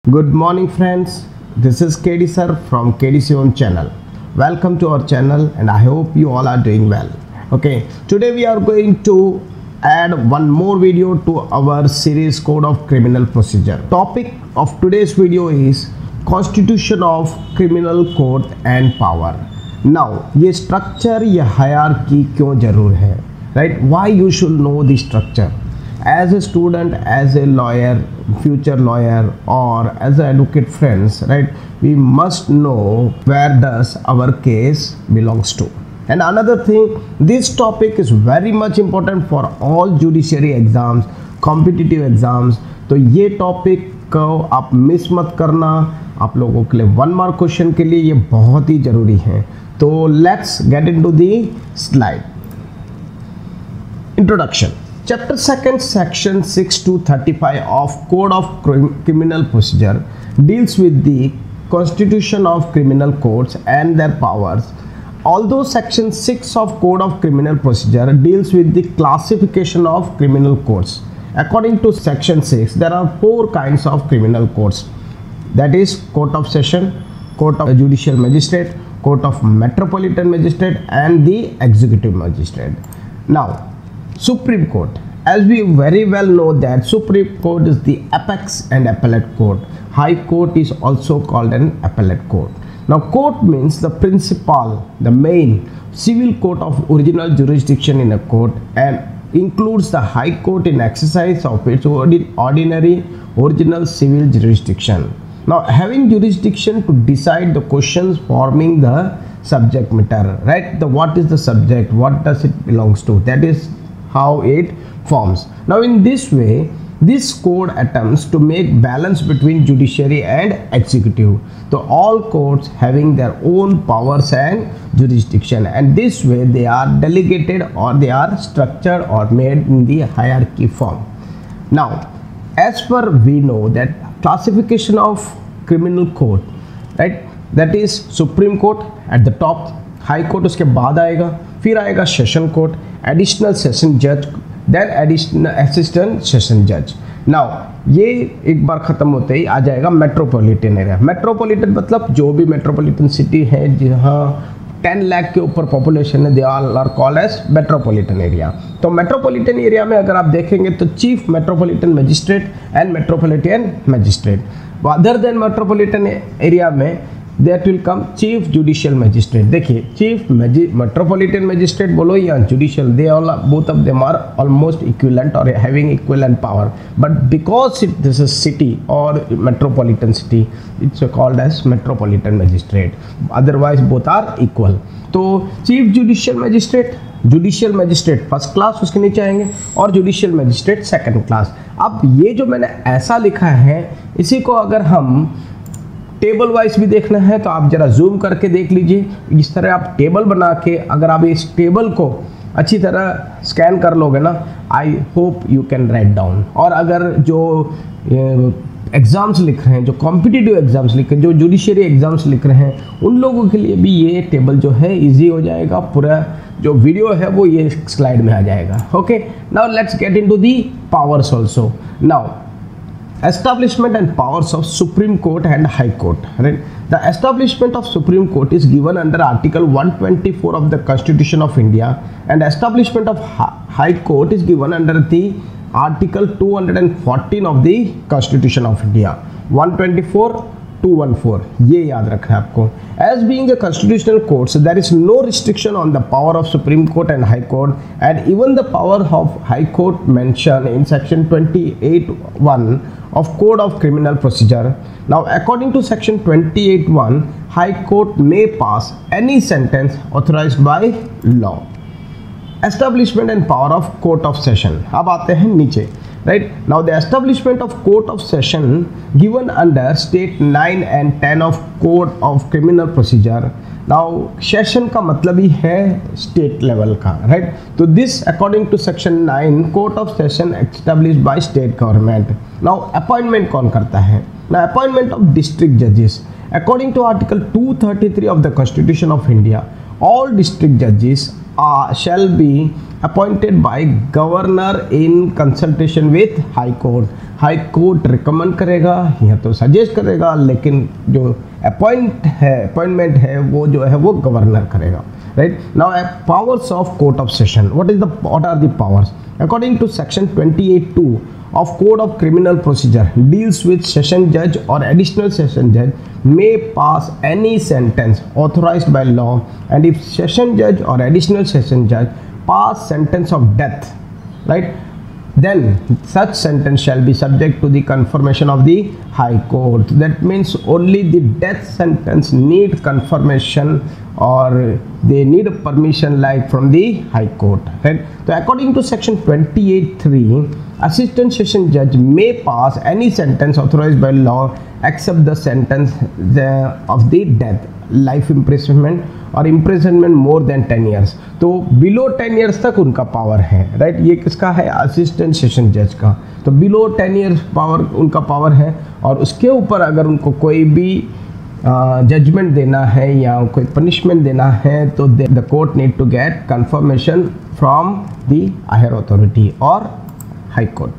Good morning friends, this is KD sir from KDC Own channel. Welcome to our channel and I hope you all are doing well. Okay, today we are going to add one more video to our series Code of Criminal Procedure. Topic of today's video is Constitution of Criminal Court and Power. Now, ये structure, ये hierarchy क्यों जरूर है? Right? Why you should know the structure? As a student, as a lawyer, future lawyer, or as an advocate friends, right, we must know where does our case belongs to. And another thing, this topic is very much important for all judiciary exams, competitive exams. तो ये topic को आप miss मत करना, आप लोगों के लिए 1 मार्क क्वेश्चन के लिए ये बहुत ही जरूरी है. तो let's get into the slide. Introduction. Chapter 2, Section 6 to 35 of Code of Criminal Procedure deals with the constitution of criminal courts and their powers. Although Section 6 of Code of Criminal Procedure deals with the classification of criminal courts. According to Section 6, there are 4 kinds of criminal courts. That is Court of Session, Court of Judicial Magistrate, Court of Metropolitan Magistrate and the Executive Magistrate. Now, Supreme Court. As we very well know that Supreme Court is the apex and appellate court. High Court is also called an appellate court. Now, court means the principal, the main civil court of original jurisdiction in a court and includes the High Court in exercise of its ordinary original civil jurisdiction. Now, having jurisdiction to decide the questions forming the subject matter, right? What is the subject? What does it belongs to? That is how it forms. Now, in this way, this code attempts to make balance between judiciary and executive. So all courts having their own powers and jurisdiction, and this way they are delegated or they are structured or made in the hierarchy form. Now, as per we know that classification of criminal court, right? That is Supreme Court at the top, High Court उसके बाद आएगा, फिर आएगा session court, additional session जज, then additional assistant session जज. Now ये एक बार खत्म होते ही आ जाएगा मेट्रोपॉलिटन एरिया. मेट्रोपॉलिटन मतलब जो भी मेट्रोपॉलिटन सिटी है जहाँ 10 लाख के ऊपर पॉपुलेशन है, they all are called as metropolitan area. तो मेट्रोपॉलिटन एरिया में अगर आप देखेंगे तो chief metropolitan magistrate and metropolitan magistrate. Other than metropolitan area में that will come chief judicial magistrate. देखिए chief metropolitan magistrate बोलो या judicial, they all both of them are almost equivalent or having equivalent power, but because this is city or metropolitan city, it's called as metropolitan magistrate. Otherwise both are equal. तो chief judicial magistrate first class उसके नीचे आएंगे और judicial magistrate second class. अब ये जो मैंने ऐसा लिखा है, इसी को अगर हम टेबल वाइज भी देखना है तो आप जरा जूम करके देख लीजिए. इस तरह आप टेबल बना के अगर आप इस टेबल को अच्छी तरह स्कैन कर लोगे ना, I hope you can write down. और अगर जो एग्ज़ाम्स लिख रहे हैं, जो कॉम्पिटिटिव एग्ज़ाम्स लिख रहे हैं, जो जुडिशियरी एग्ज़ाम्स लिख रहे हैं, उन लोगों के लिए भी ये टेबल जो है इजी हो जाएगा. पूरा जो वीडियो है वो ये स्लाइड में आ जाएगा. Okay, now let's get into the powers also. Now establishment and powers of Supreme Court and High Court. Right? The establishment of Supreme Court is given under Article 124 of the Constitution of India, and establishment of High Court is given under the Article 214 of the Constitution of India. 124 214 ये याद रखना है आपको. As being a constitutional court, so there is no restriction on the power of Supreme Court and High Court, and even the power of High Court mentioned in Section 28(1) of Code of Criminal Procedure. Now, according to Section 28(1), High Court may pass any sentence authorized by law. Establishment and power of Court of Session. अब आते हैं नीचे. Right now, the establishment of Court of Session given under State 9 and 10 of Code of Criminal Procedure. Now, session का मतलब ही है state level का, right? तो this according to Section 9 Court of Session established by state government. Now, appointment कौन करता है? Now, appointment of district judges. According to Article 233 of the Constitution of India, all district judges shall be appointed by governor in consultation with high court. High court recommend करेगा या तो suggest करेगा, लेकिन जो appointment है वो जो है वो गवर्नर करेगा, right. Now powers of court of session. What are the powers? According to section 28(2) of Code of Criminal Procedure deals with session judge or additional session judge may pass any sentence authorized by law, and if session judge or additional session judge pass sentence of death, right, then such sentence shall be subject to the confirmation of the High Court. That means only the death sentence need confirmation or they need a permission like from the High Court, right. So according to section 28(3), assistant session judge may pass any sentence authorized by law except the sentence of the death, life imprisonment और imprisonment more than 10 years. तो below 10 years तक उनका power है, right. ये किसका है? Assistant session जज का. तो below 10 years पावर उनका पावर है, और उसके ऊपर अगर उनको कोई भी जजमेंट देना है या कोई पनिशमेंट देना है तो the court need to get confirmation from the higher authority और high court.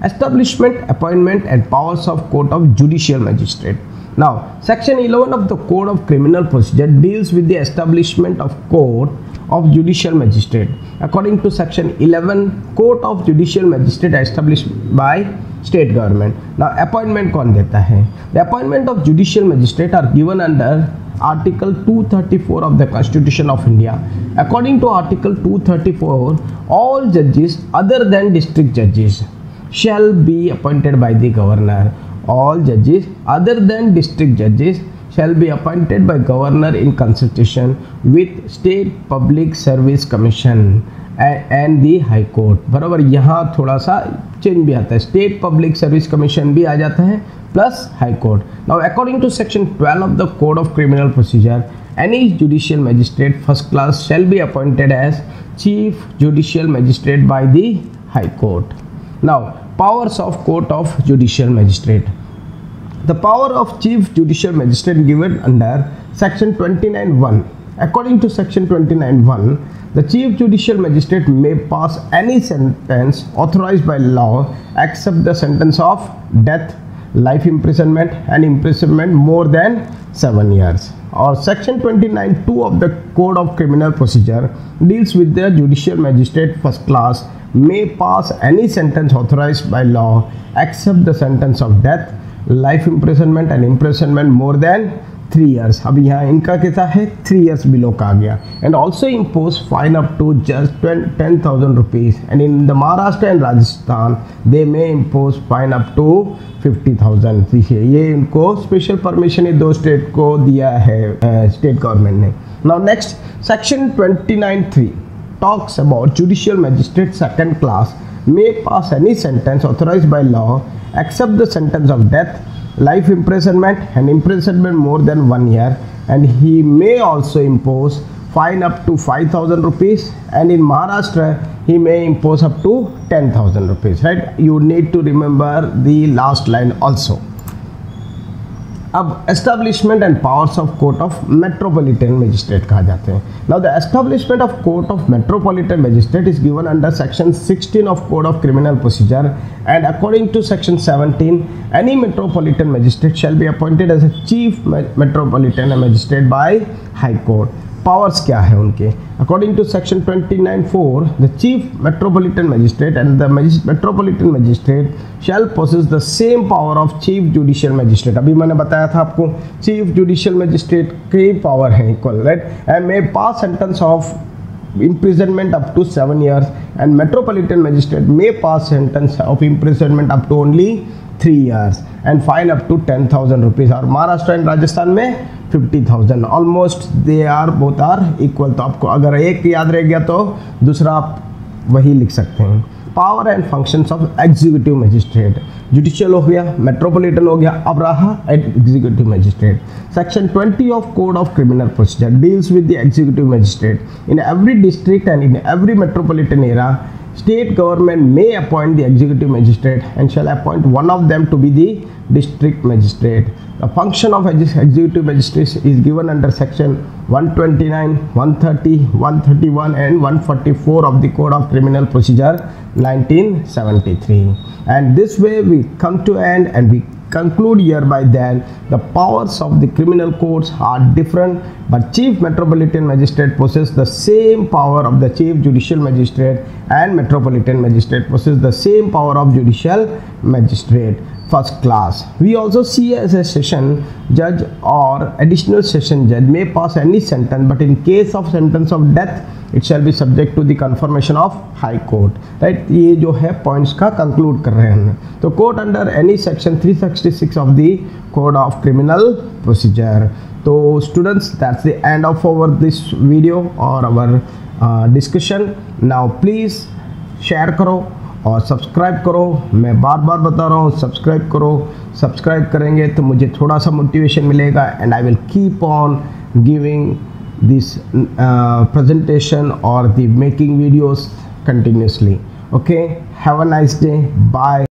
Establishment, appointment and powers of Court of Judicial Magistrate. Now, Section 11 of the Code of Criminal Procedure deals with the establishment of Court of Judicial Magistrate. According to Section 11, Court of Judicial Magistrate established by state government. Now, appointment कौन देता है? The appointment of judicial magistrate are given under Article 234 of the Constitution of India. According to Article 234, all judges other than district judges shall be appointed by the governor. All judges other than district judges shall be appointed by governor in consultation with State Public Service Commission and the High Court. बराबर, यहाँ थोड़ा सा change भी आता है, state public service commission भी आ जाता है plus High Court. Now according to section 12 of the code of criminal procedure, any judicial magistrate first class shall be appointed as chief judicial magistrate by the High Court. Now, powers of Court of Judicial Magistrate. The power of Chief Judicial Magistrate given under Section 29(1). According to Section 29(1), the Chief Judicial Magistrate may pass any sentence authorized by law except the sentence of death, life imprisonment and imprisonment more than 7 years. Or Section 29(2) of the Code of Criminal Procedure deals with the Judicial Magistrate first class may pass any sentence authorized by law except the sentence of death, life imprisonment and imprisonment more than 3 years. अब यहाँ इनका कितना है? 3 years below का आ गया. And also impose fine up to just 10,000 rupees. And in the Maharashtra and Rajasthan they may impose fine up to 50,000. देखिए ये इनको स्पेशल परमिशन ये दो स्टेट को दिया है स्टेट गवर्नमेंट ने. Now next, Section 29(3) talks about judicial magistrate second class may pass any sentence authorized by law except the sentence of death, life imprisonment and imprisonment more than 1 year, and he may also impose fine up to 5,000 rupees, and in Maharashtra he may impose up to 10,000 rupees, right. You need to remember the last line also. अब establishment and powers of court of metropolitan magistrate कहा जाते हैं. Now the establishment of court of metropolitan magistrate is given under section 16 of code of criminal procedure, and according to section 17 any metropolitan magistrate shall be appointed as a chief metropolitan magistrate by High Court. Powers क्या है उनके? अकॉर्डिंग to सेक्शन 29(4), the chief metropolitan magistrate and the metropolitan magistrate shall possess the same power of chief judicial magistrate. अभी मैंने बताया था आपको चीफ जुडिशियल मजिस्ट्रेट की पावर है equal, right. And may pass sentence of imprisonment up to 7 years, and metropolitan magistrate may pass sentence of imprisonment up to only 3 years and fine up to 10,000 rupees. और Maharashtra and Rajasthan में 50,000. Almost they are both are equal. तो आपको अगर एक याद रह गया तो दूसरा आप वही लिख सकते हैं. Power and functions of executive magistrate, judicial हो गया, मेट्रोपॉलिटन हो गया, अब रहा executive magistrate. Section 20 of code of criminal procedure deals with the executive magistrate. In every district and in every metropolitan area state government may appoint the executive magistrate and shall appoint one of them to be the district magistrate. The function of executive magistrate is given under section 129, 130, 131 and 144 of the Code of Criminal Procedure 1973. And this way we come to end and we conclude hereby that the powers of the criminal courts are different, but Chief Metropolitan Magistrate possesses the same power of the Chief Judicial Magistrate, and Metropolitan Magistrate possesses the same power of Judicial Magistrate first class. We also see as a session judge or additional session judge may pass any sentence, but in case of sentence of death it shall be subject to the confirmation of High Court. Right? ये जो है points का conclude कर रहे हैं. तो court under any section 366 of the Code of Criminal Procedure. So students, that's the end of our this video or our discussion. Now please share करो और सब्सक्राइब करो. मैं बार बार बता रहा हूँ, सब्सक्राइब करो. सब्सक्राइब करेंगे तो मुझे थोड़ा सा मोटिवेशन मिलेगा, and I will keep on giving this presentation or the making videos continuously. Okay, have a nice day. Bye.